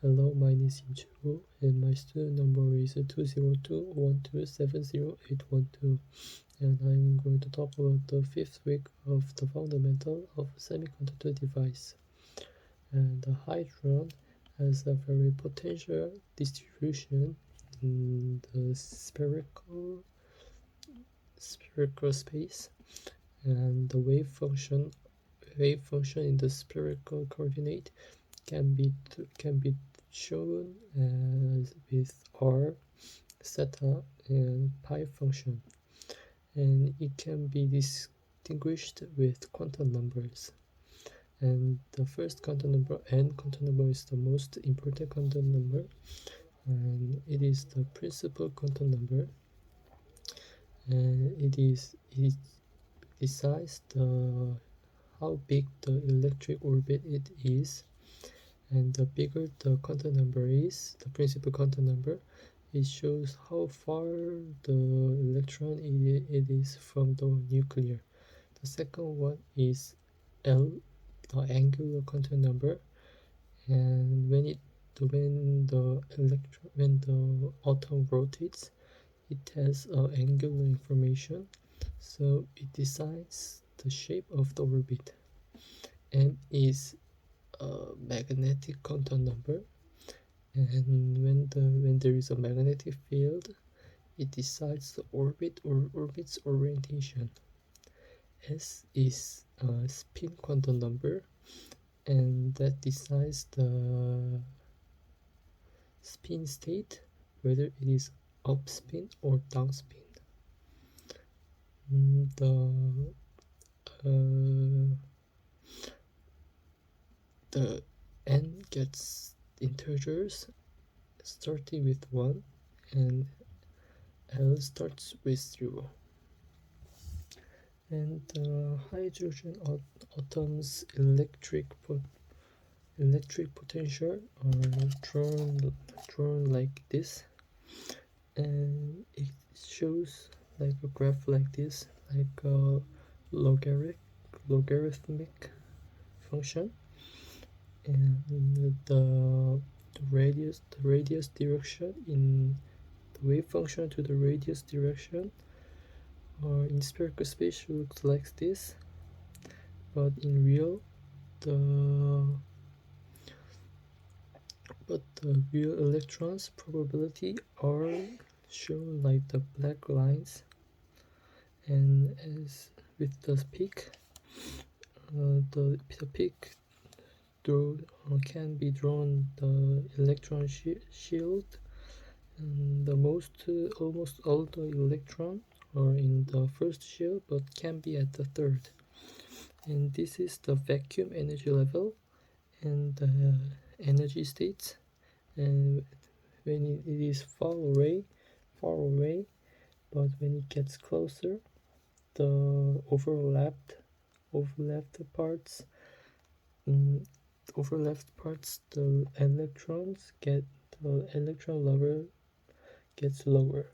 Hello, my name is Chu, and my student number is 20212708812, and I'm going to talk about the fifth week of the fundamental of semiconductor device. And the hadron has a very potential distribution in the spherical space, and the wave function in the spherical coordinate can be shown as with r, theta, and pi function, and it can be distinguished with quantum numbers. And the first quantum number, n quantum number, is the most important quantum number, and it is the principal quantum number, and it decides how big the electric orbit it is. And the bigger the quantum number is, the principal quantum number, it shows how far the electron it is from the nucleus. The second one is L, the angular quantum number, and when the atom rotates, it has angular information, so it decides the shape of the orbit. M is a magnetic quantum number, and when there is a magnetic field, it decides the orbit or orbit's orientation. S is a spin quantum number, and that decides the spin state, whether it is upspin or downspin. The n gets integers starting with 1, and L starts with 0. And the hydrogen atoms' electric potential are drawn like this, and it shows like a graph like this, like a logarithmic function, and the radius direction in the wave function to the radius direction in spherical space looks like this, but in real the real electrons probability are shown like the black lines, and as with the peak, the peak can be drawn the electron shield, and almost all the electron are in the first shield but can be at the third. And this is the vacuum energy level and the energy states, and when it is far away, but when it gets closer, the overlapped parts, the electron level gets lower,